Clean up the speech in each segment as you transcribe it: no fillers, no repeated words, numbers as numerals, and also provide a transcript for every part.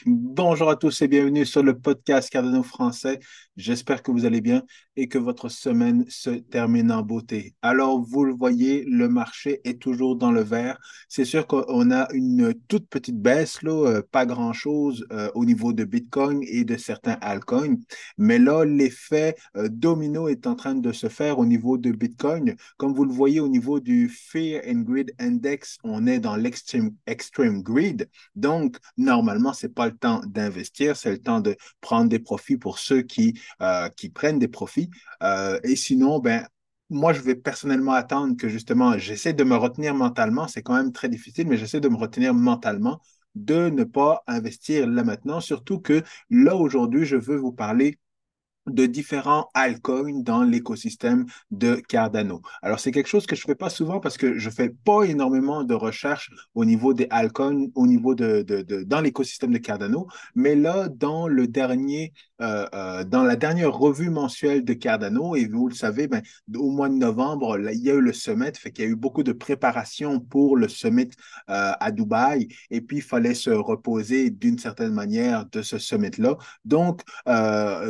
Bonjour à tous et bienvenue sur le podcast Cardano français. J'espère que vous allez bien et que votre semaine se termine en beauté. Alors, vous le voyez, le marché est toujours dans le vert. C'est sûr qu'on a une toute petite baisse, là, pas grand-chose au niveau de Bitcoin et de certains altcoins. Mais là, l'effet domino est en train de se faire au niveau de Bitcoin. Comme vous le voyez au niveau du Fear and Greed Index, on est dans l'extreme greed. Donc, normalement, ce n'est pas le temps d'investir, c'est le temps de prendre des profits pour ceux qui prennent des profits. Et sinon, ben, moi, je vais personnellement attendre que justement, j'essaie de me retenir mentalement. C'est quand même très difficile, mais j'essaie de me retenir mentalement de ne pas investir là maintenant, surtout que là, aujourd'hui, je veux vous parler de différents altcoins dans l'écosystème de Cardano. Alors, c'est quelque chose que je ne fais pas souvent parce que je ne fais pas énormément de recherches au niveau des altcoins, au niveau dans l'écosystème de Cardano. Mais là, dans la dernière revue mensuelle de Cardano, et vous le savez, ben, au mois de novembre, là, il y a eu le summit, fait qu'il y a eu beaucoup de préparation pour le summit à Dubaï. Et puis, il fallait se reposer d'une certaine manière de ce summit-là. Donc,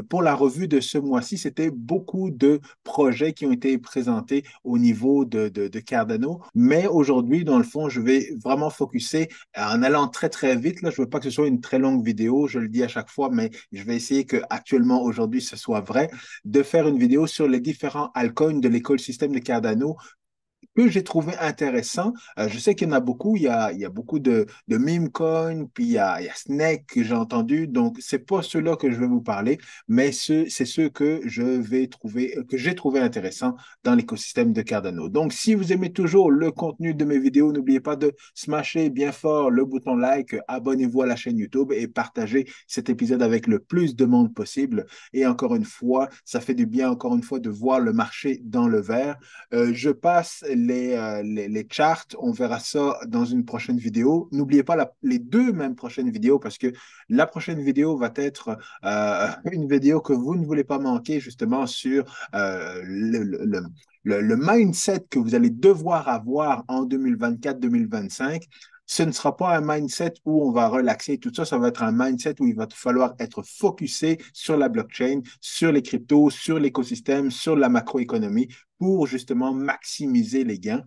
pour la revue de ce mois-ci, c'était beaucoup de projets qui ont été présentés au niveau de Cardano. Mais aujourd'hui, dans le fond, je vais vraiment focuser en allant très, très vite. Là, je ne veux pas que ce soit une très longue vidéo, je le dis à chaque fois, mais je vais essayer que actuellement, aujourd'hui, ce soit vrai, de faire une vidéo sur les différents altcoins de l'écosystème de Cardano que j'ai trouvé intéressant. Je sais qu'il y en a beaucoup. Il y a beaucoup de meme coins, puis il y a Snake que j'ai entendu. Donc, c'est pas ceux-là que je vais vous parler, mais c'est ceux que je vais trouver, que j'ai trouvé intéressants dans l'écosystème de Cardano. Donc, si vous aimez toujours le contenu de mes vidéos, n'oubliez pas de smasher bien fort le bouton like, abonnez-vous à la chaîne YouTube et partagez cet épisode avec le plus de monde possible. Et encore une fois, ça fait du bien, encore une fois, de voir le marché dans le vert. Je passe les charts. On verra ça dans une prochaine vidéo. N'oubliez pas les deux mêmes prochaines vidéos parce que la prochaine vidéo va être une vidéo que vous ne voulez pas manquer justement sur le mindset que vous allez devoir avoir en 2024-2025. Ce ne sera pas un mindset où on va relaxer tout ça, ça va être un mindset où il va falloir être focusé sur la blockchain, sur les cryptos, sur l'écosystème, sur la macroéconomie pour justement maximiser les gains.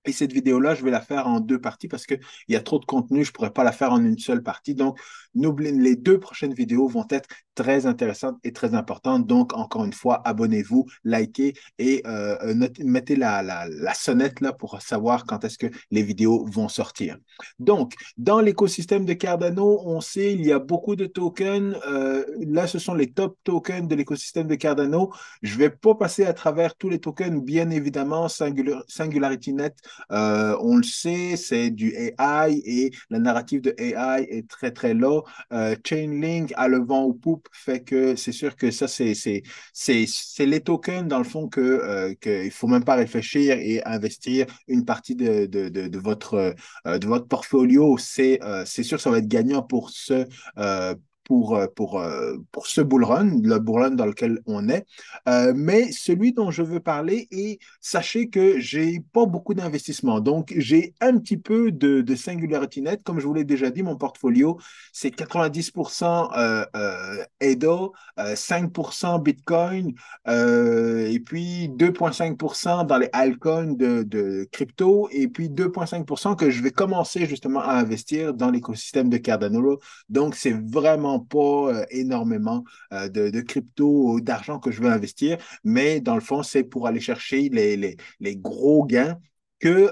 Et cette vidéo-là, je vais la faire en deux parties parce qu'il y a trop de contenu, je ne pourrais pas la faire en une seule partie. Donc, les deux prochaines vidéos vont être très intéressantes et très importantes. Donc, encore une fois, abonnez-vous, likez et mettez la sonnette là pour savoir quand est-ce que les vidéos vont sortir. Donc, dans l'écosystème de Cardano, on sait il y a beaucoup de tokens. Là, ce sont les top tokens de l'écosystème de Cardano. Je ne vais pas passer à travers tous les tokens, bien évidemment. SingularityNet, on le sait, c'est du AI et la narrative de AI est très, très low. Chainlink a le vent au poupe, fait que c'est sûr que ça, c'est les tokens, dans le fond, il ne faut même pas réfléchir et investir une partie de votre portfolio. C'est sûr que ça va être gagnant euh, pour ce bull run, le bull run dans lequel on est. Mais celui dont je veux parler, et sachez que j'ai pas beaucoup d'investissement. Donc, j'ai un petit peu de Singularity Net. Comme je vous l'ai déjà dit, mon portfolio, c'est 90% EDO, 5% Bitcoin, et puis 2,5% dans les altcoins de crypto, et puis 2,5% que je vais commencer justement à investir dans l'écosystème de Cardano. Donc, c'est vraiment pas énormément de crypto ou d'argent que je veux investir, mais dans le fond, c'est pour aller chercher les gros gains que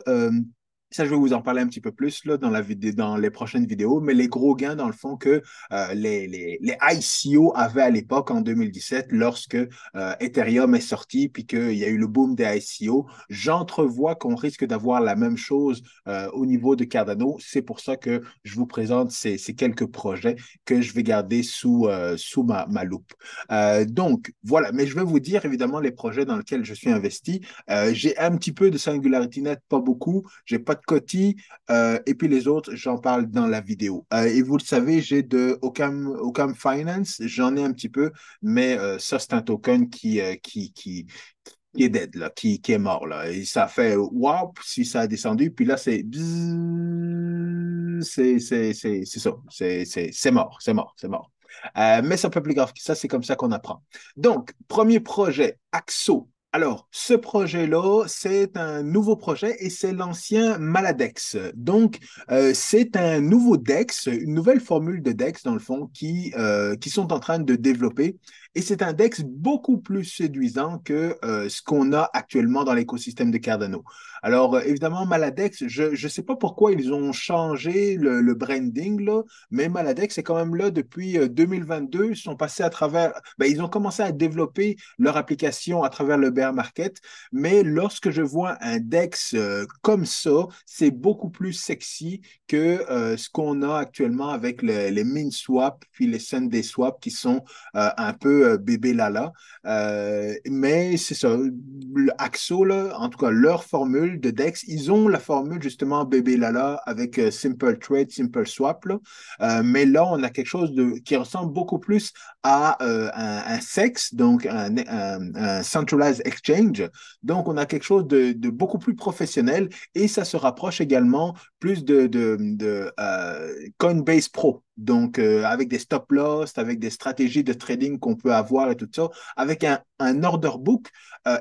ça, je vais vous en parler un petit peu plus là, dans les prochaines vidéos, mais les gros gains, dans le fond, que les ICO avaient à l'époque, en 2017, lorsque Ethereum est sorti, puis qu'il y a eu le boom des ICO, j'entrevois qu'on risque d'avoir la même chose au niveau de Cardano. C'est pour ça que je vous présente ces quelques projets que je vais garder sous ma loupe. Donc, voilà. Mais je vais vous dire, évidemment, les projets dans lesquels je suis investi. J'ai un petit peu de SingularityNet, pas beaucoup. J'ai pas de Coty. Et puis les autres, j'en parle dans la vidéo. Et vous le savez, j'ai de Ocam Finance. J'en ai un petit peu, mais ça, c'est un token qui est dead, là, qui est mort. Là. Et ça fait wow si ça a descendu. Puis là, c'est bzzz, c'est ça. C'est mort, c'est mort, c'est mort. Mais c'est un peu plus grave que ça, c'est comme ça qu'on apprend. Donc, premier projet, Axo. Alors, ce projet-là, c'est un nouveau projet et c'est l'ancien Maladex. Donc, c'est un nouveau DEX, une nouvelle formule de DEX, dans le fond, qui sont en train de développer. Et c'est un DEX beaucoup plus séduisant que ce qu'on a actuellement dans l'écosystème de Cardano. Alors, évidemment, Maladex, je ne sais pas pourquoi ils ont changé le branding, là, mais Maladex est quand même là depuis 2022. Ils sont passés à travers, ben, ils ont commencé à développer leur application à travers le bear market, mais lorsque je vois un DEX comme ça, c'est beaucoup plus sexy que ce qu'on a actuellement avec les Min Swap puis les Sunday Swap qui sont un peu bébé lala. Mais c'est ça, le Axo, là, en tout cas, leur formule de DEX, ils ont la formule justement bébé lala avec Simple Trade, Simple Swap, là. Mais là, on a quelque chose qui ressemble beaucoup plus à un CEX, donc un Centralized Exchange. Donc, on a quelque chose de beaucoup plus professionnel et ça se rapproche également plus de Coinbase Pro. Donc, avec des stop loss, avec des stratégies de trading qu'on peut avoir et tout ça, avec un order book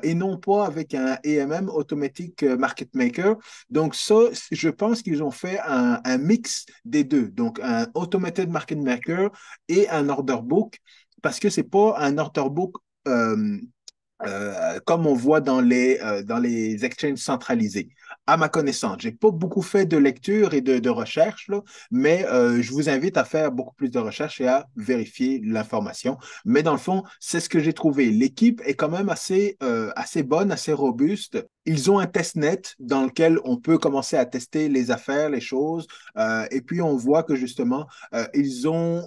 et non pas avec un AMM, Automatic Market Maker. Donc, ça, je pense qu'ils ont fait un mix des deux. Donc, un Automated Market Maker et un order book, parce que ce n'est pas un order book euh, comme on voit dans les exchanges centralisés. À ma connaissance, je n'ai pas beaucoup fait de lecture et de recherche, là, mais je vous invite à faire beaucoup plus de recherche et à vérifier l'information. Mais dans le fond, c'est ce que j'ai trouvé. L'équipe est quand même assez bonne, assez robuste. Ils ont un testnet dans lequel on peut commencer à tester les affaires, les choses, et puis on voit que justement, ils ont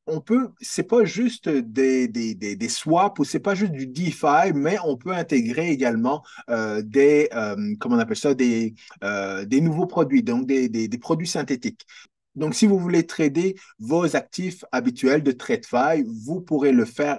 on peut, c'est pas juste des swaps ou c'est pas juste du DeFi, mais on peut intégrer également comment on appelle ça, des nouveaux produits, donc des produits synthétiques. Donc, si vous voulez trader vos actifs habituels de TradeFi, vous pourrez le faire,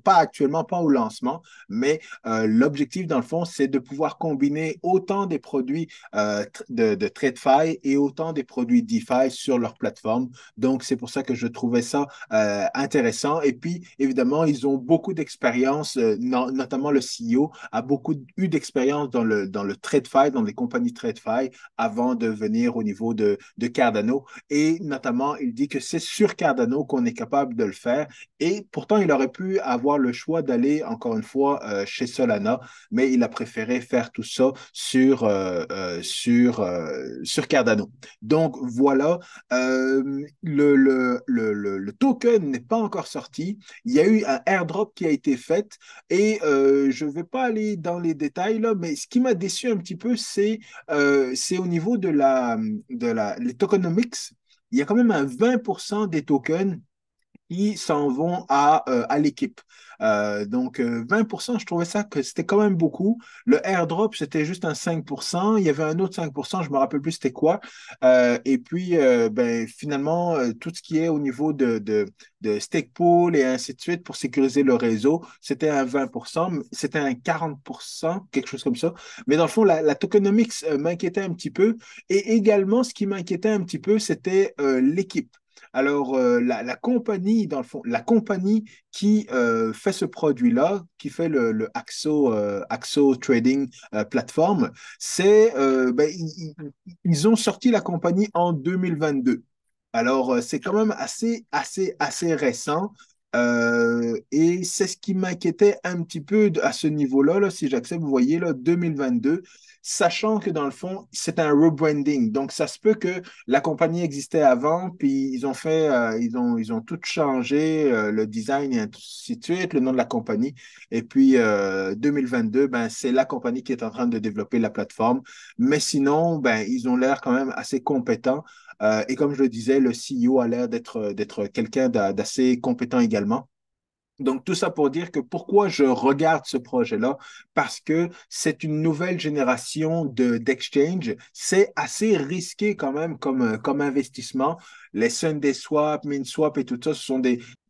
pas actuellement, pas au lancement, mais l'objectif, dans le fond, c'est de pouvoir combiner autant des produits de TradeFi et autant des produits DeFi sur leur plateforme. Donc, c'est pour ça que je trouvais ça intéressant. Et puis, évidemment, ils ont beaucoup d'expérience, notamment le CEO a beaucoup eu d'expérience dans le TradeFi, dans les compagnies TradeFi, avant de venir au niveau de Cardano. Et notamment, il dit que c'est sur Cardano qu'on est capable de le faire. Et pourtant, il aurait pu avoir le choix d'aller, encore une fois, chez Solana, mais il a préféré faire tout ça sur Cardano. Donc, voilà, le token n'est pas encore sorti. Il y a eu un airdrop qui a été fait et je ne vais pas aller dans les détails là, mais ce qui m'a déçu un petit peu, c'est au niveau les tokenomics. Il y a quand même un 20% des tokens qui s'en vont à l'équipe. Donc, 20%, je trouvais ça que c'était quand même beaucoup. Le airdrop, c'était juste un 5%. Il y avait un autre 5%, je ne me rappelle plus c'était quoi. Et puis, ben, finalement, tout ce qui est au niveau de stake pool et ainsi de suite pour sécuriser le réseau, c'était un 20%, c'était un 40%, quelque chose comme ça. Mais dans le fond, la tokenomics m'inquiétait un petit peu. Et également, ce qui m'inquiétait un petit peu, c'était l'équipe. Alors, la compagnie, dans le fond, la compagnie qui fait ce produit-là, qui fait le Axo Trading Platform, ben, ils ont sorti la compagnie en 2022. Alors, c'est quand même assez récent. Et c'est ce qui m'inquiétait un petit peu à ce niveau-là, là, si j'accepte, vous voyez, là, 2022, sachant que dans le fond, c'est un rebranding. Donc, ça se peut que la compagnie existait avant, puis ils ont tout changé, le design et ainsi de suite, le nom de la compagnie. Et puis, 2022, ben, c'est la compagnie qui est en train de développer la plateforme. Mais sinon, ben, ils ont l'air quand même assez compétents. Et comme je le disais, le CEO a l'air d'être quelqu'un d'assez compétent également. Donc, tout ça pour dire que pourquoi je regarde ce projet-là, parce que c'est une nouvelle génération d'exchange. C'est assez risqué quand même comme investissement. Les Sunday Swap, MinSwap et tout ça,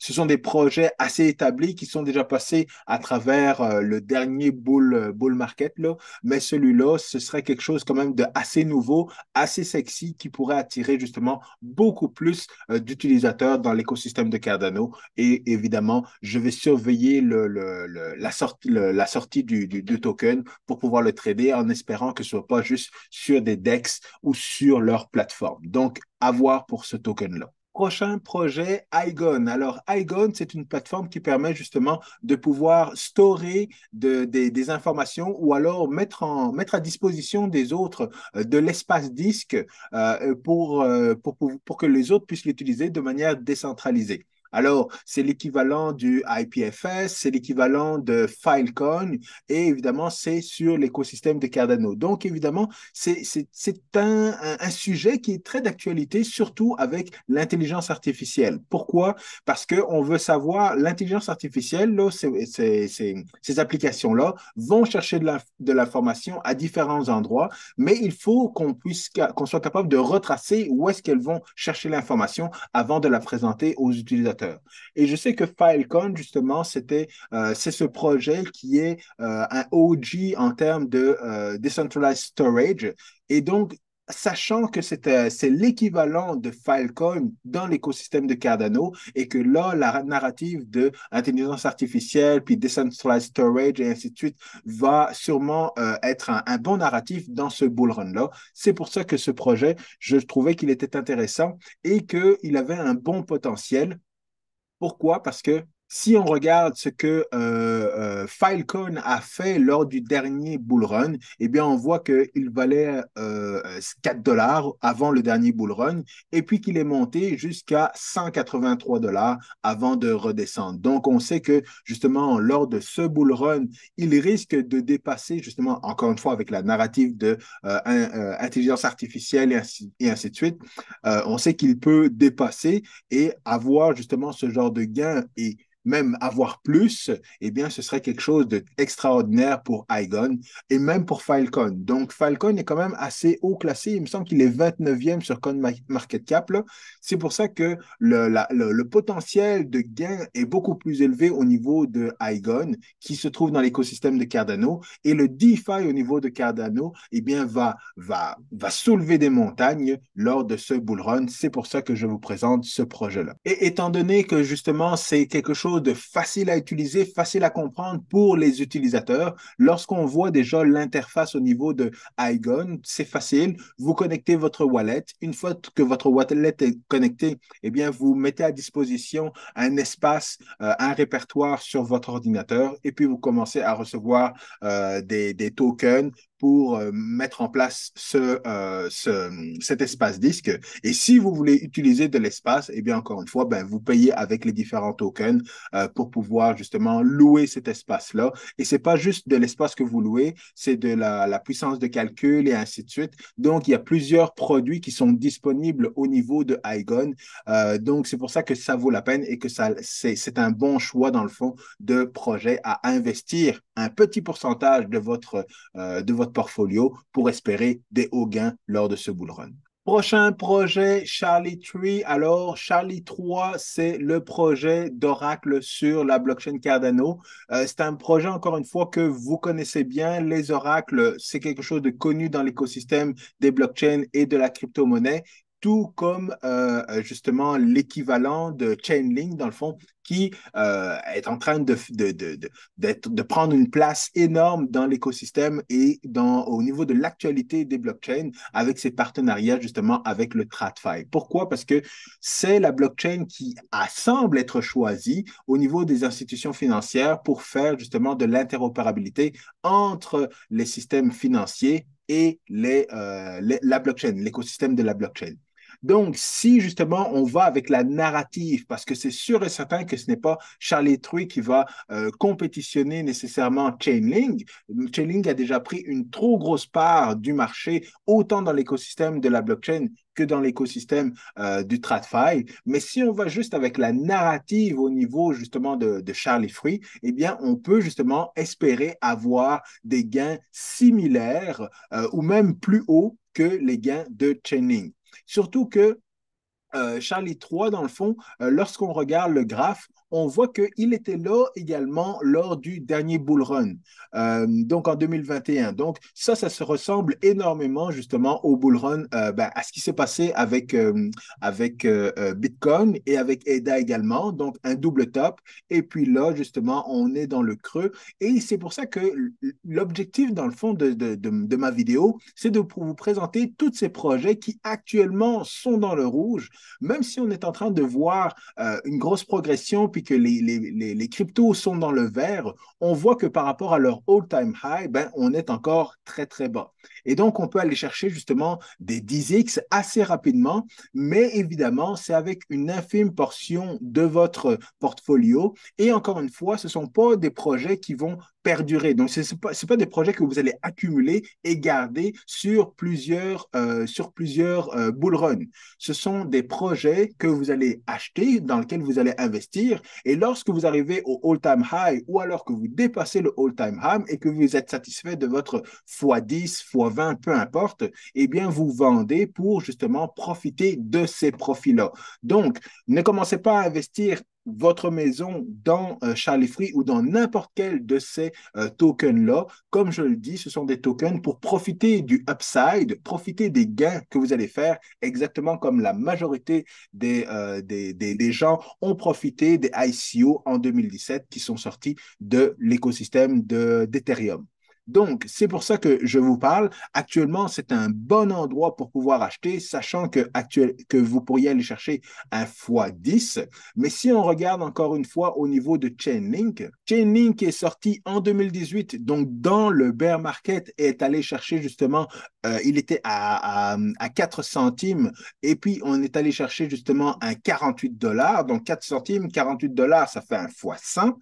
ce sont des projets assez établis qui sont déjà passés à travers le dernier bull market, là, mais celui-là, ce serait quelque chose quand même de assez nouveau, assez sexy, qui pourrait attirer justement beaucoup plus d'utilisateurs dans l'écosystème de Cardano. Et évidemment, je vais surveiller la sortie du token pour pouvoir le trader en espérant que ce soit pas juste sur des DEX ou sur leur plateforme. Donc, à voir pour ce token-là. Prochain projet, Igon. Alors, Igon, c'est une plateforme qui permet justement de pouvoir storer des informations ou alors mettre à disposition des autres de l'espace disque pour que les autres puissent l'utiliser de manière décentralisée. Alors, c'est l'équivalent du IPFS, c'est l'équivalent de Filecoin et évidemment, c'est sur l'écosystème de Cardano. Donc, évidemment, c'est un sujet qui est très d'actualité, surtout avec l'intelligence artificielle. Pourquoi? Parce qu'on veut savoir, l'intelligence artificielle, là, ces applications-là vont chercher de l'information à différents endroits, mais il faut qu'on soit capable de retracer où est-ce qu'elles vont chercher l'information avant de la présenter aux utilisateurs. Et je sais que Filecoin, justement, c'est ce projet qui est un OG en termes de Decentralized Storage. Et donc, sachant que c'est l'équivalent de Filecoin dans l'écosystème de Cardano et que là, la narrative de intelligence artificielle, puis decentralized storage et ainsi de suite va sûrement être un bon narratif dans ce bull run-là. C'est pour ça que ce projet, je trouvais qu'il était intéressant et qu'il avait un bon potentiel. Pourquoi? Parce que si on regarde ce que Filecoin a fait lors du dernier bull run, eh bien, on voit qu'il valait 4 dollars avant le dernier bull run et puis qu'il est monté jusqu'à 183 dollars avant de redescendre. Donc, on sait que justement, lors de ce bull run, il risque de dépasser justement, encore une fois, avec la narrative de intelligence artificielle et ainsi de suite, on sait qu'il peut dépasser et avoir justement ce genre de gain et même avoir plus, eh bien, ce serait quelque chose d'extraordinaire pour Igon et même pour Filecoin. Donc, Filecoin est quand même assez haut classé. Il me semble qu'il est 29e sur CoinMarketCap, là. C'est pour ça que le potentiel de gain est beaucoup plus élevé au niveau de Igon, qui se trouve dans l'écosystème de Cardano. Et le DeFi au niveau de Cardano, eh bien, va soulever des montagnes lors de ce bull run. C'est pour ça que je vous présente ce projet-là. Et étant donné que justement, c'est quelque chose de facile à utiliser, facile à comprendre pour les utilisateurs, lorsqu'on voit déjà l'interface au niveau de Igon, c'est facile. Vous connectez votre wallet. Une fois que votre wallet est connecté, eh bien, vous mettez à disposition un espace, un répertoire sur votre ordinateur et puis vous commencez à recevoir des tokens pour mettre en place cet espace disque. Et si vous voulez utiliser de l'espace, eh bien, encore une fois, ben, vous payez avec les différents tokens pour pouvoir justement louer cet espace-là. Et c'est pas juste de l'espace que vous louez, c'est de la puissance de calcul et ainsi de suite. Donc, il y a plusieurs produits qui sont disponibles au niveau de Igon. Donc, c'est pour ça que ça vaut la peine et que c'est un bon choix, dans le fond, de projet à investir un petit pourcentage de votre portfolio pour espérer des hauts gains lors de ce bull run. Prochain projet, Charlie 3. Alors, Charlie 3, c'est le projet d'Oracle sur la blockchain Cardano. C'est un projet, encore une fois, que vous connaissez bien. Les oracles, c'est quelque chose de connu dans l'écosystème des blockchains et de la crypto-monnaie, tout comme justement l'équivalent de Chainlink, dans le fond, qui est en train de prendre une place énorme dans l'écosystème et au niveau de l'actualité des blockchains avec ses partenariats justement avec le TradFi. Pourquoi? Parce que c'est la blockchain qui semble être choisie au niveau des institutions financières pour faire justement de l'interopérabilité entre les systèmes financiers et la blockchain, l'écosystème de la blockchain. Donc, si justement on va avec la narrative, parce que c'est sûr et certain que ce n'est pas Charlie Tree qui va compétitionner nécessairement Chainlink. Chainlink a déjà pris une trop grosse part du marché, autant dans l'écosystème de la blockchain que dans l'écosystème du TradFi. Mais si on va juste avec la narrative au niveau justement de Charlie Free, eh bien, on peut justement espérer avoir des gains similaires ou même plus hauts que les gains de Chainlink. Surtout que Charlie 3, dans le fond, lorsqu'on regarde le graphe, on voit qu'il était là également lors du dernier bull run, donc en 2021. Donc ça se ressemble énormément justement au bull run, à ce qui s'est passé avec Bitcoin et avec ADA également, donc un double top. Et puis là, justement, on est dans le creux. Et c'est pour ça que l'objectif, dans le fond, de ma vidéo, c'est de vous présenter tous ces projets qui actuellement sont dans le rouge, même si on est en train de voir une grosse progression puis que les cryptos sont dans le vert, on voit que par rapport à leur all-time high, ben, on est encore très, très bas. Et donc, on peut aller chercher justement des 10x assez rapidement, mais évidemment, c'est avec une infime portion de votre portfolio. Et encore une fois, ce ne sont pas des projets qui vont perdurer. Donc, ce n'est pas des projets que vous allez accumuler et garder sur plusieurs bull runs. Ce sont des projets que vous allez acheter, dans lesquels vous allez investir. Et lorsque vous arrivez au all-time high ou alors que vous dépassez le all-time high et que vous êtes satisfait de votre x10, x20, peu importe, eh bien, vous vendez pour justement profiter de ces profits-là. Donc, ne commencez pas à investir votre maison dans Charlie Free ou dans n'importe quel de ces tokens-là. Comme je le dis, ce sont des tokens pour profiter du upside, profiter des gains que vous allez faire, exactement comme la majorité des gens ont profité des ICO en 2017 qui sont sortis de l'écosystème d'Ethereum. Donc, c'est pour ça que je vous parle. Actuellement, c'est un bon endroit pour pouvoir acheter, sachant que vous pourriez aller chercher un x10. Mais si on regarde encore une fois au niveau de Chainlink, Chainlink est sorti en 2018, donc dans le bear market, est allé chercher justement, il était à 4 centimes, et puis on est allé chercher justement un 48 dollars. Donc 4 centimes, 48 dollars, ça fait un x 100.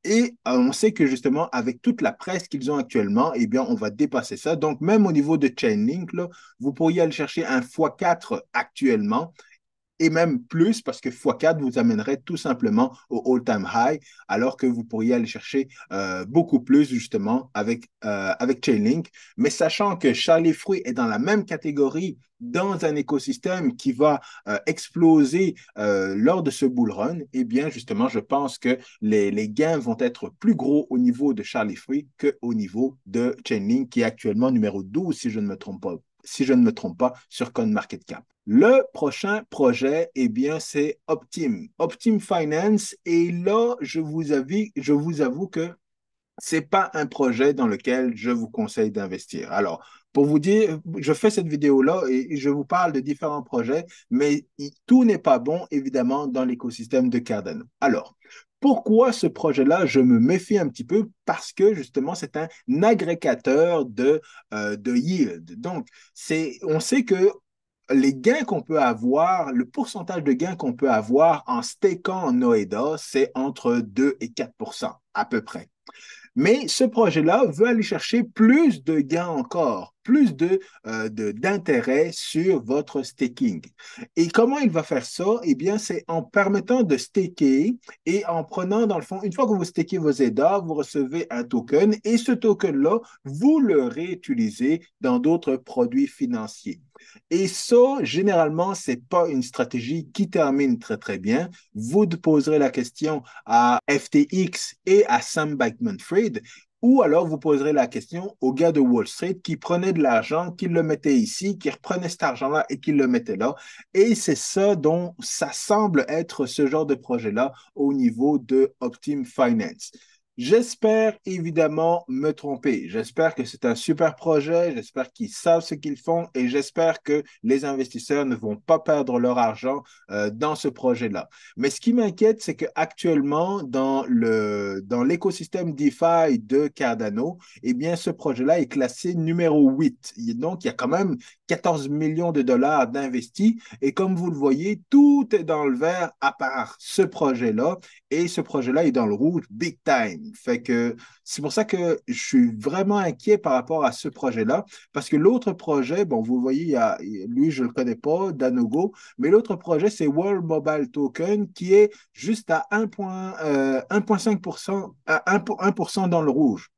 Et on sait que justement, avec toute la presse qu'ils ont actuellement, eh bien, on va dépasser ça. Donc, même au niveau de Chainlink, là, vous pourriez aller chercher un x4 actuellement et même plus parce que x4 vous amènerait tout simplement au all-time high, alors que vous pourriez aller chercher beaucoup plus justement avec Chainlink. Mais sachant que Charlie Fruit est dans la même catégorie dans un écosystème qui va exploser lors de ce bull run, eh bien justement, je pense que les gains vont être plus gros au niveau de Charlie Fruit qu'au niveau de Chainlink, qui est actuellement numéro 12, si je ne me trompe pas, sur CoinMarketCap. Le prochain projet, eh bien, c'est Optim Finance. Et là, je vous avoue que c'est pas un projet dans lequel je vous conseille d'investir. Alors, pour vous dire, je fais cette vidéo-là et je vous parle de différents projets, mais tout n'est pas bon, évidemment, dans l'écosystème de Cardano. Alors, pourquoi ce projet-là, je me méfie un petit peu parce que justement, c'est un agrégateur de yield. Donc, on sait que les gains qu'on peut avoir, le pourcentage de gains qu'on peut avoir en stakant en Noeda, c'est entre 2 et 4 à peu près. Mais ce projet-là veut aller chercher plus de gains encore, plus d'intérêt sur votre staking. Et comment il va faire ça? Eh bien, c'est en permettant de staker et en prenant, dans le fond, une fois que vous stakez vos ADA, vous recevez un token et ce token-là, vous le réutilisez dans d'autres produits financiers. Et ça, généralement, ce n'est pas une stratégie qui termine très, très bien. Vous poserez la question à FTX et à Sam Bankman-Fried, ou alors vous poserez la question aux gars de Wall Street qui prenaient de l'argent, qui le mettaient ici, qui reprenaient cet argent-là et qui le mettaient là. Et c'est ça dont ça semble être ce genre de projet-là au niveau de Optim Finance. J'espère évidemment me tromper. J'espère que c'est un super projet. J'espère qu'ils savent ce qu'ils font et j'espère que les investisseurs ne vont pas perdre leur argent dans ce projet-là. Mais ce qui m'inquiète, c'est qu'actuellement, dans l'écosystème DeFi de Cardano, eh bien, ce projet-là est classé numéro 8. Donc, il y a quand même 14 millions de dollars d'investis. Et comme vous le voyez, tout est dans le vert à part ce projet-là. Et ce projet-là est dans le rouge big time. Fait que c'est pour ça que je suis vraiment inquiet par rapport à ce projet-là. Parce que l'autre projet, bon, vous voyez, lui, je ne le connais pas, Danogo, mais l'autre projet, c'est World Mobile Token qui est juste à 1,5%, à 1% dans le rouge.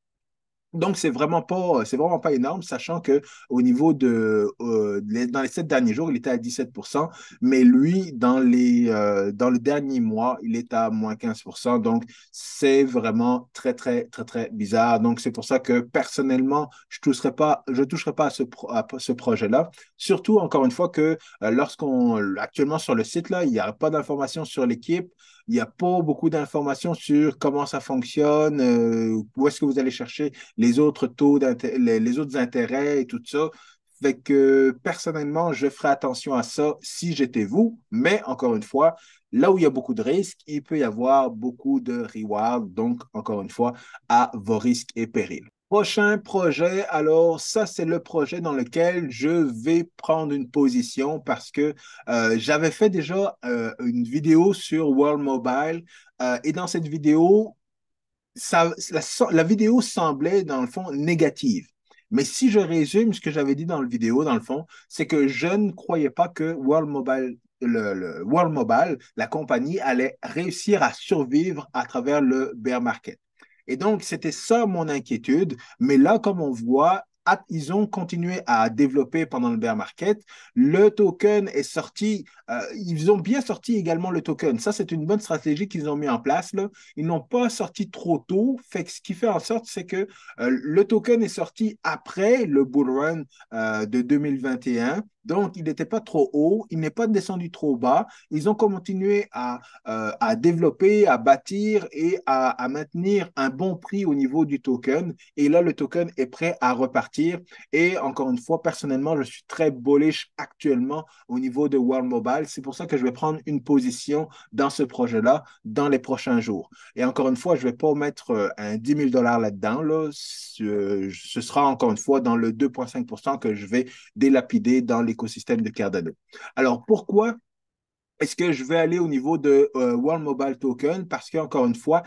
Donc, c'est vraiment pas énorme, sachant que au niveau dans les 7 derniers jours, il était à 17%, mais lui, dans le dernier mois, il est à moins 15%. Donc, c'est vraiment très, très, très, très bizarre. Donc, c'est pour ça que personnellement, je toucherai pas à ce projet-là. Surtout, encore une fois, que actuellement sur le site, là, il n'y a pas d'informations sur l'équipe. Il n'y a pas beaucoup d'informations sur comment ça fonctionne, où est-ce que vous allez chercher les autres les autres intérêts et tout ça. Fait que personnellement, je ferai attention à ça si j'étais vous, mais encore une fois, là où il y a beaucoup de risques, il peut y avoir beaucoup de rewards. Donc, encore une fois, à vos risques et périls. Prochain projet, alors ça, c'est le projet dans lequel je vais prendre une position parce que j'avais fait déjà une vidéo sur World Mobile et dans cette vidéo, la vidéo semblait, dans le fond, négative. Mais si je résume ce que j'avais dit dans la vidéo, dans le fond, c'est que je ne croyais pas que le World Mobile, la compagnie, allait réussir à survivre à travers le bear market. Et donc, c'était ça mon inquiétude. Mais là, comme on voit, ils ont continué à développer pendant le bear market. Le token est sorti. Ils ont bien sorti également le token. Ça, c'est une bonne stratégie qu'ils ont mis en place, là. Ils n'ont pas sorti trop tôt. Fait que ce qui fait en sorte, c'est que le token est sorti après le bull run de 2021. Donc, il n'était pas trop haut, il n'est pas descendu trop bas. Ils ont continué à développer, à bâtir et à maintenir un bon prix au niveau du token. Et là, le token est prêt à repartir. Et encore une fois, personnellement, je suis très bullish actuellement au niveau de World Mobile. C'est pour ça que je vais prendre une position dans ce projet-là dans les prochains jours. Et encore une fois, je ne vais pas mettre un 10 000 là-dedans. Là. Ce sera encore une fois dans le 2,5% que je vais délapider dans l'écosystème de Cardano. Alors, pourquoi est-ce que je vais aller au niveau de World Mobile Token? Parce qu'encore une fois,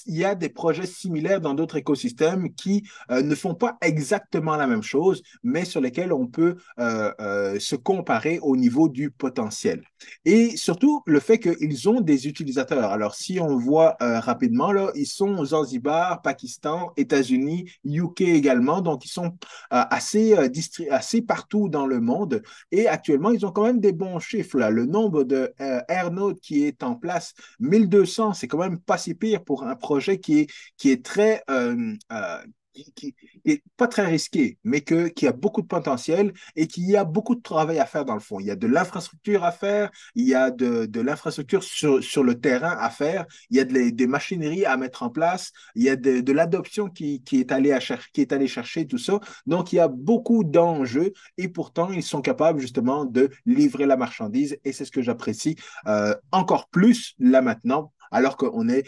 il y a des projets similaires dans d'autres écosystèmes qui ne font pas exactement la même chose, mais sur lesquels on peut se comparer au niveau du potentiel. Et surtout, le fait qu'ils ont des utilisateurs. Alors, si on voit rapidement, là, ils sont aux Zanzibar, Pakistan, États-Unis, UK également. Donc, ils sont assez partout dans le monde. Et actuellement, ils ont quand même des bons chiffres. Là. Le nombre de Airnode qui est en place, 1200, c'est quand même pas si pire pour un projet qui est très, qui est pas très risqué, mais qui a beaucoup de potentiel et qui a beaucoup de travail à faire dans le fond. Il y a de l'infrastructure à faire, il y a de l'infrastructure sur le terrain à faire, il y a des machineries à mettre en place, il y a de l'adoption qui est qui est allé chercher tout ça. Donc, il y a beaucoup d'enjeux et pourtant, ils sont capables justement de livrer la marchandise et c'est ce que j'apprécie encore plus là maintenant alors qu'on est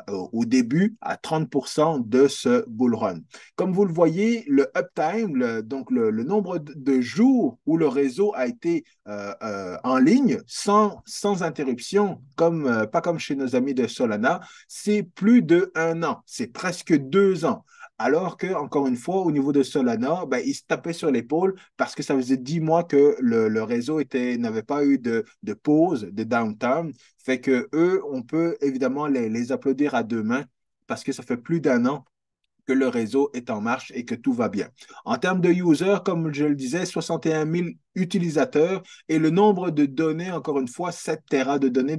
au début à 30% de ce bull run. Comme vous le voyez, le uptime, donc le nombre de jours où le réseau a été en ligne sans interruption, pas comme chez nos amis de Solana, c'est plus d'1 an, c'est presque 2 ans. Alors que, encore une fois, au niveau de Solana, ben, ils se tapaient sur l'épaule parce que ça faisait 10 mois que le réseau n'avait pas eu de pause, de downtime. Fait que eux, on peut évidemment les applaudir à deux mains parce que ça fait plus d'1 an que le réseau est en marche et que tout va bien. En termes de users, comme je le disais, 61 000 utilisateurs et le nombre de données, encore une fois, 7 Tera de données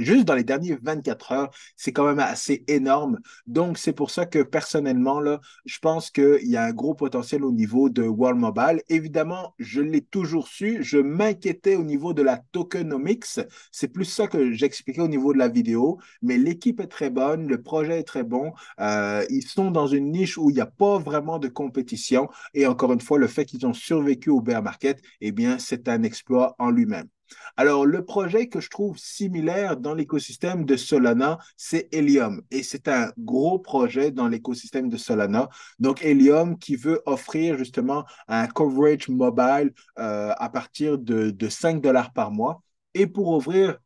juste dans les derniers 24 heures, c'est quand même assez énorme. Donc, c'est pour ça que personnellement, là, je pense qu'il y a un gros potentiel au niveau de World Mobile. Évidemment, je l'ai toujours su, je m'inquiétais au niveau de la tokenomics. C'est plus ça que j'expliquais au niveau de la vidéo, mais l'équipe est très bonne, le projet est très bon. Ils sont dans une niche où il n'y a pas vraiment de compétition. Et encore une fois, le fait qu'ils ont survécu au bear market, eh bien, c'est un exploit en lui-même. Alors, le projet que je trouve similaire dans l'écosystème de Solana, c'est Helium. Et c'est un gros projet dans l'écosystème de Solana. Donc, Helium qui veut offrir justement un coverage mobile à partir de 5 $ par mois. Et pour ouvrir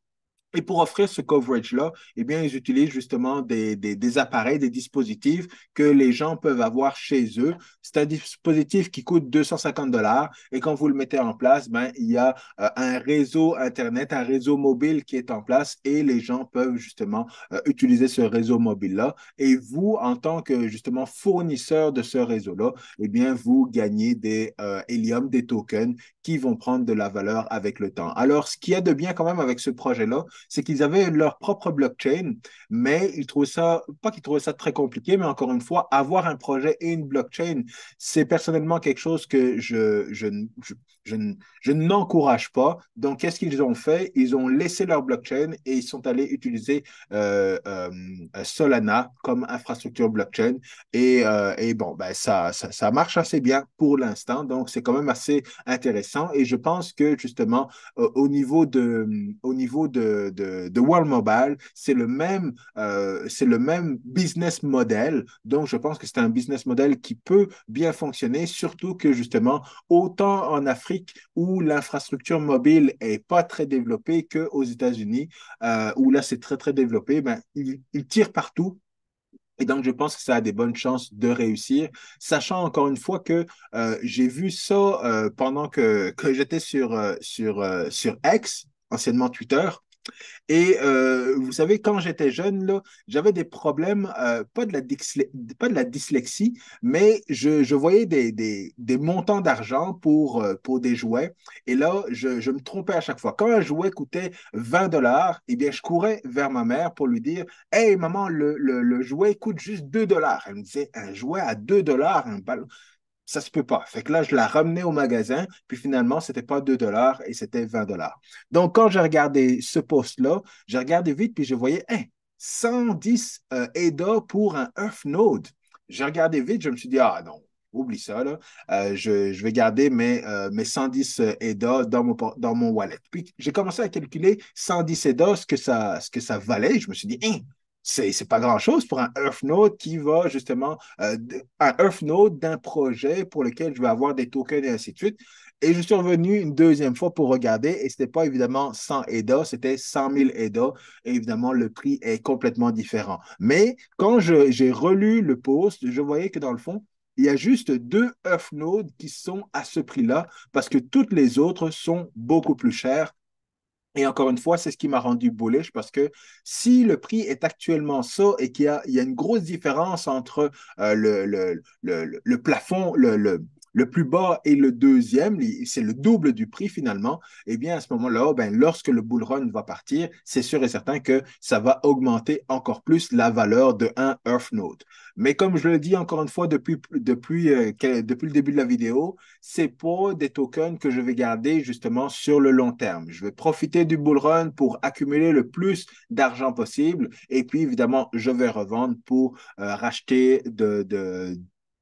Et pour offrir ce coverage-là, eh bien, ils utilisent justement des appareils, des dispositifs que les gens peuvent avoir chez eux. C'est un dispositif qui coûte 250 $ et quand vous le mettez en place, ben, il y a un réseau Internet, un réseau mobile qui est en place et les gens peuvent justement utiliser ce réseau mobile-là. Et vous, en tant que justement fournisseur de ce réseau-là, eh bien, vous gagnez des Helium, des tokens qui vont prendre de la valeur avec le temps. Alors, ce qu'il y a de bien quand même avec ce projet-là, c'est qu'ils avaient leur propre blockchain, mais ils trouvaient ça, pas qu'ils trouvaient ça très compliqué, mais encore une fois, avoir un projet et une blockchain, c'est personnellement quelque chose que je n'encourage pas. Donc, qu'est-ce qu'ils ont fait? Ils ont laissé leur blockchain et ils sont allés utiliser Solana comme infrastructure blockchain. Et bon, ben, ça marche assez bien pour l'instant. Donc, c'est quand même assez intéressant. Et je pense que justement, au niveau de World Mobile, c'est le même business model. Donc, je pense que c'est un business model qui peut bien fonctionner, surtout que justement, autant en Afrique où l'infrastructure mobile est pas très développée qu'aux États-Unis, où là, c'est très, très développé, ben, il tire partout. Et donc, je pense que ça a des bonnes chances de réussir, sachant encore une fois que j'ai vu ça pendant que j'étais sur X, anciennement Twitter. Et vous savez, quand j'étais jeune, là, j'avais des problèmes, pas de la dyslexie, mais je voyais des montants d'argent pour des jouets. Et là, je me trompais à chaque fois. Quand un jouet coûtait 20 $, eh bien, je courais vers ma mère pour lui dire, Hey, maman, le jouet coûte juste 2 $. Elle me disait, un jouet à 2 $, un ballon. Ça se peut pas. Fait que là, je la ramenais au magasin, puis finalement, c'était pas 2 $ et c'était 20 $. Donc, quand j'ai regardé ce post-là, j'ai regardé vite, puis je voyais, hein, 110 EDA pour un Earthnode. J'ai regardé vite, je me suis dit, ah non, oublie ça, là. Je vais garder mes 110 EDA dans mon wallet. Puis, j'ai commencé à calculer 110 EDA, ce que ça valait. Je me suis dit, hein, c'est pas grand-chose pour un Earthnode qui va justement un Earthnode d'un projet pour lequel je vais avoir des tokens et ainsi de suite. Et je suis revenu une deuxième fois pour regarder et ce n'était pas évidemment 100 EDA, c'était 100 000 EDA. Et évidemment, le prix est complètement différent. Mais quand j'ai relu le post, je voyais que dans le fond, il y a juste deux Earthnodes qui sont à ce prix-là parce que toutes les autres sont beaucoup plus chères. Et encore une fois, c'est ce qui m'a rendu bullish parce que si le prix est actuellement ça et il y a une grosse différence entre le plafond, le plus bas et le deuxième, c'est le double du prix finalement, eh bien à ce moment-là, ben, lorsque le bull run va partir, c'est sûr et certain que ça va augmenter encore plus la valeur de un Earthnode. Mais comme je le dis encore une fois depuis le début de la vidéo, c'est pas des tokens que je vais garder justement sur le long terme. Je vais profiter du bull run pour accumuler le plus d'argent possible et puis évidemment, je vais revendre pour racheter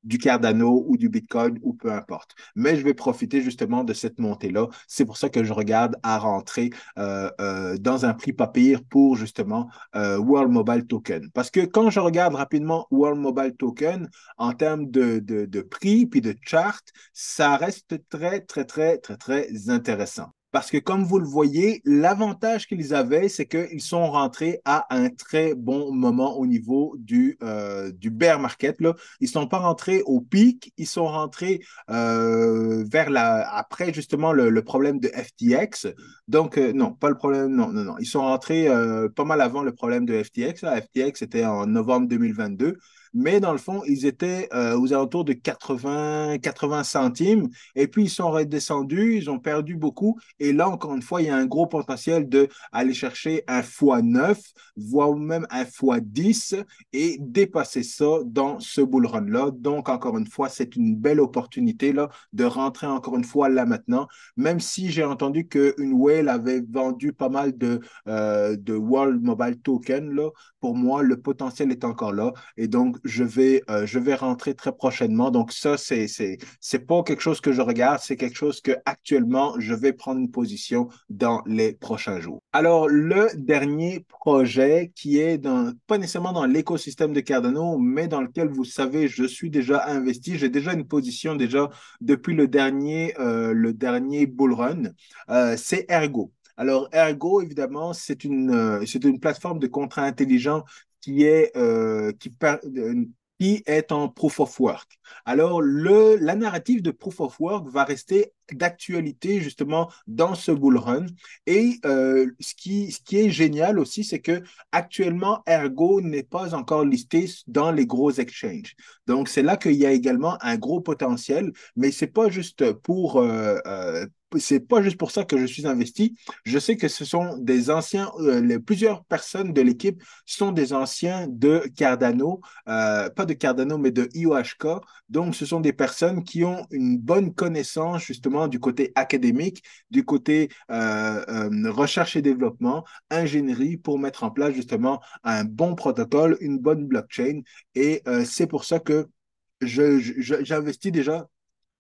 du Cardano ou du Bitcoin ou peu importe. Mais je vais profiter justement de cette montée-là. C'est pour ça que je regarde à rentrer dans un prix pas pire pour justement World Mobile Token. Parce que quand je regarde rapidement World Mobile Token en termes de prix puis de chart, ça reste très, très, très, très, très intéressant. Parce que comme vous le voyez, l'avantage qu'ils avaient, c'est qu'ils sont rentrés à un très bon moment au niveau du bear market, là. Ils ne sont pas rentrés au pic, ils sont rentrés après justement le problème de FTX. Donc, non, pas le problème, non, non, non. Ils sont rentrés pas mal avant le problème de FTX. Là. FTX, c'était en novembre 2022. Mais dans le fond, ils étaient aux alentours de 80 centimes. Et puis, ils sont redescendus, ils ont perdu beaucoup. Et là, encore une fois, il y a un gros potentiel d'aller chercher un x9, voire même un x10 et dépasser ça dans ce bull run-là. Donc, encore une fois, c'est une belle opportunité là, de rentrer encore une fois là maintenant, même si j'ai entendu qu'une whale avait vendu pas mal de World Mobile Token, là, pour moi, le potentiel est encore là. Et donc, je vais rentrer très prochainement. Donc, ça, c'est pas quelque chose que je regarde, c'est quelque chose que actuellement, je vais prendre une position dans les prochains jours. Alors, le dernier projet qui est pas nécessairement dans l'écosystème de Cardano, mais dans lequel, vous savez, je suis déjà investi. J'ai déjà une position déjà depuis le dernier bull run. C'est Ergo. Alors, Ergo, évidemment, c'est une plateforme de contrat intelligent qui est, qui est en proof of work. Alors, la narrative de proof of work va rester d'actualité justement dans ce bull run. Et ce qui est génial aussi, c'est que actuellement, Ergo n'est pas encore listé dans les gros exchanges. Donc, c'est là qu'il y a également un gros potentiel, mais c'est pas juste pour ça que je suis investi. Je sais que ce sont des anciens, plusieurs personnes de l'équipe sont des anciens de Cardano, pas de Cardano, mais de IOHK. Donc, ce sont des personnes qui ont une bonne connaissance justement du côté académique, du côté recherche et développement, ingénierie pour mettre en place justement un bon protocole, une bonne blockchain. Et c'est pour ça que j'investis déjà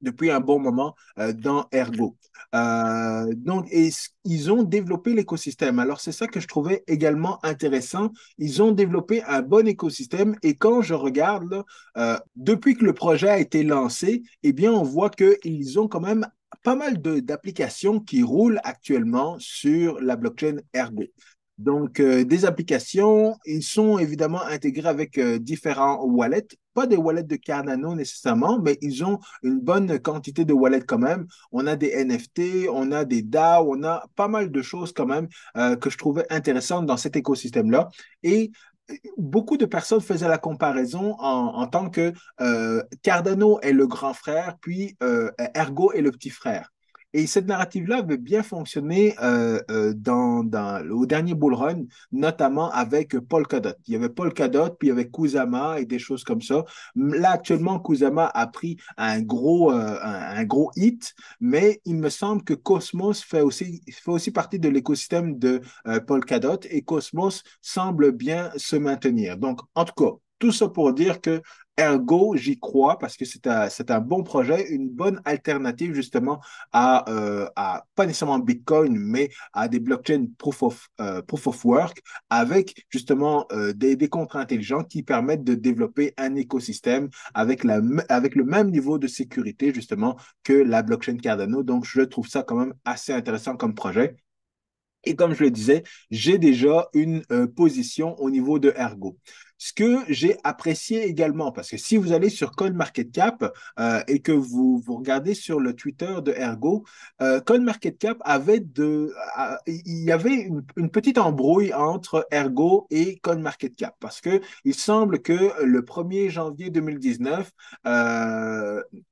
depuis un bon moment dans Ergo. Ils ont développé l'écosystème. Alors, c'est ça que je trouvais également intéressant. Ils ont développé un bon écosystème et quand je regarde, là, depuis que le projet a été lancé, eh bien, on voit qu'ils ont quand même pas mal d'applications qui roulent actuellement sur la blockchain Ergo. Donc, des applications, ils sont évidemment intégrés avec différents wallets, pas des wallets de Cardano nécessairement, mais ils ont une bonne quantité de wallets quand même. On a des NFT, on a des DAO, on a pas mal de choses quand même que je trouvais intéressantes dans cet écosystème-là. Et beaucoup de personnes faisaient la comparaison en tant que Cardano est le grand frère, puis Ergo est le petit frère. Et cette narrative-là avait bien fonctionné au dernier bull run, notamment avec Polkadot. Il y avait Polkadot, puis il y avait Kusama et des choses comme ça. Là, actuellement, Kusama a pris un gros hit, mais il me semble que Cosmos fait aussi partie de l'écosystème de Polkadot et Cosmos semble bien se maintenir. Donc, en tout cas, tout ça pour dire que Ergo, j'y crois parce que c'est un bon projet, une bonne alternative justement pas nécessairement Bitcoin, mais à des blockchains proof of work avec justement des contrats intelligents qui permettent de développer un écosystème avec le même niveau de sécurité justement que la blockchain Cardano. Donc, je trouve ça quand même assez intéressant comme projet. Et comme je le disais, j'ai déjà une position au niveau de Ergo. Ce que j'ai apprécié également, parce que si vous allez sur CoinMarketCap et que vous regardez sur le Twitter de Ergo, CoinMarketCap il y avait une petite embrouille entre Ergo et CoinMarketCap, parce que il semble que le 1er janvier 2019,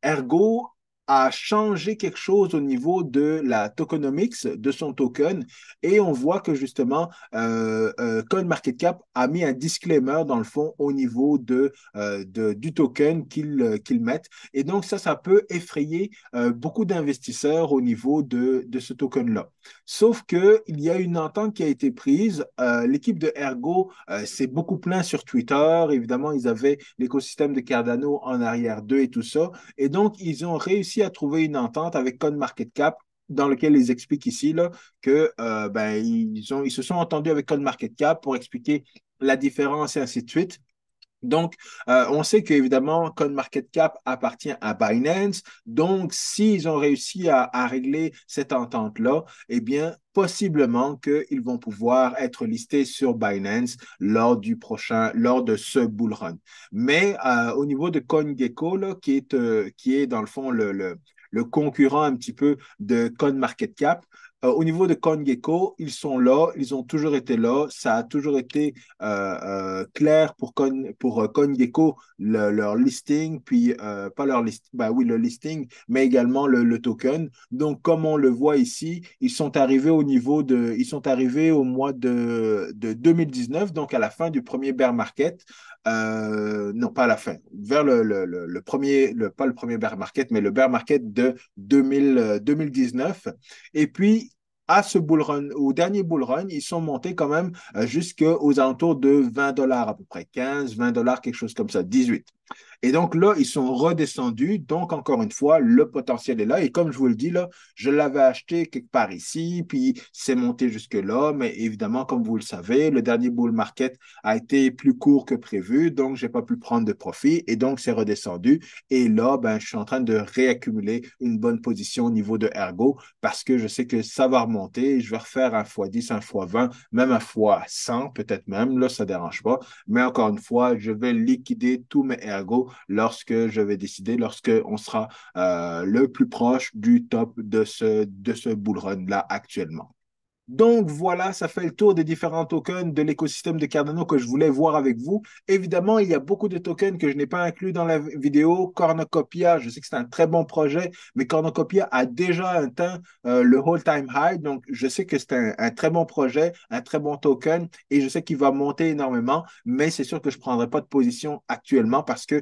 Ergo a changé quelque chose au niveau de la tokenomics de son token et on voit que justement CoinMarketCap a mis un disclaimer dans le fond au niveau du token qu'ils mettent et donc ça peut effrayer beaucoup d'investisseurs au niveau de ce token-là. Sauf qu'il y a une entente qui a été prise. L'équipe de Ergo s'est beaucoup plaint sur Twitter. Évidemment, ils avaient l'écosystème de Cardano en arrière d'eux et tout ça. Et donc, ils ont réussi à trouver une entente avec CoinMarketCap dans lequel ils expliquent ici là, que ils se sont entendus avec CoinMarketCap pour expliquer la différence et ainsi de suite. Donc, on sait qu'évidemment, CoinMarketCap appartient à Binance. Donc, s'ils ont réussi à régler cette entente-là, eh bien, possiblement qu'ils vont pouvoir être listés sur Binance lors de ce bull run. Mais au niveau de CoinGecko, là, qui est dans le fond le concurrent un petit peu de CoinMarketCap, au niveau de CoinGecko, ils sont là, ils ont toujours été là, ça a toujours été clair pour CoinGecko, leur listing, puis pas leur listing, ben oui, le listing, mais également le token. Donc, comme on le voit ici, ils sont arrivés au mois de 2019, donc à la fin du premier bear market. Non, pas à la fin, vers le premier, pas le premier bear market, mais le bear market de 2019. Et puis, au dernier bull run, ils sont montés quand même jusqu'aux alentours de $20 à peu près, 15, $20, quelque chose comme ça, 18. Et donc là, ils sont redescendus. Donc, encore une fois, le potentiel est là. Et comme je vous le dis, là, je l'avais acheté quelque part ici, puis c'est monté jusque-là. Mais évidemment, comme vous le savez, le dernier bull market a été plus court que prévu. Donc, je n'ai pas pu prendre de profit. Et donc, c'est redescendu. Et là, ben, je suis en train de réaccumuler une bonne position au niveau de Ergo parce que je sais que ça va remonter. Je vais refaire un x10, un x20, même un x100, peut-être même. Là, ça ne dérange pas. Mais encore une fois, je vais liquider tous mes Ergo lorsque je vais décider, lorsque on sera le plus proche du top de ce bull run-là actuellement. Donc voilà, ça fait le tour des différents tokens de l'écosystème de Cardano que je voulais voir avec vous. Évidemment, il y a beaucoup de tokens que je n'ai pas inclus dans la vidéo. Cornucopia, je sais que c'est un très bon projet, mais Cornucopia a déjà atteint le all-time high. Donc, je sais que c'est un très bon projet, un très bon token, et je sais qu'il va monter énormément, mais c'est sûr que je ne prendrai pas de position actuellement parce que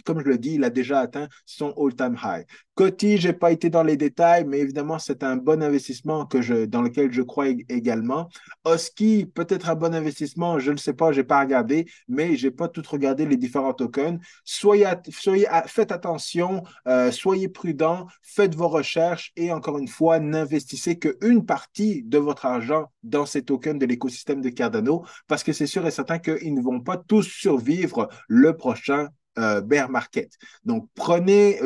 comme je le dis, il a déjà atteint son all-time high. Coty, je n'ai pas été dans les détails, mais évidemment, c'est un bon investissement dans lequel je crois également. Oski, peut-être un bon investissement, je ne sais pas, je n'ai pas regardé, mais je n'ai pas tout regardé les différents tokens. Faites attention, soyez prudents, faites vos recherches et encore une fois, n'investissez qu'une partie de votre argent dans ces tokens de l'écosystème de Cardano parce que c'est sûr et certain qu'ils ne vont pas tous survivre le prochain bear market. Donc, prenez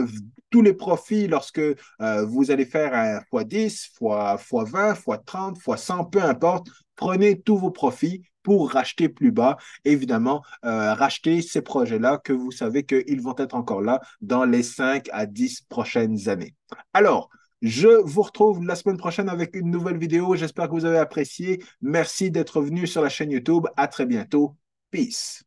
tous les profits lorsque vous allez faire un x10, x20, x30, x100, peu importe. Prenez tous vos profits pour racheter plus bas. Évidemment, racheter ces projets-là que vous savez qu'ils vont être encore là dans les 5 à 10 prochaines années. Alors, je vous retrouve la semaine prochaine avec une nouvelle vidéo. J'espère que vous avez apprécié. Merci d'être venu sur la chaîne YouTube. À très bientôt. Peace.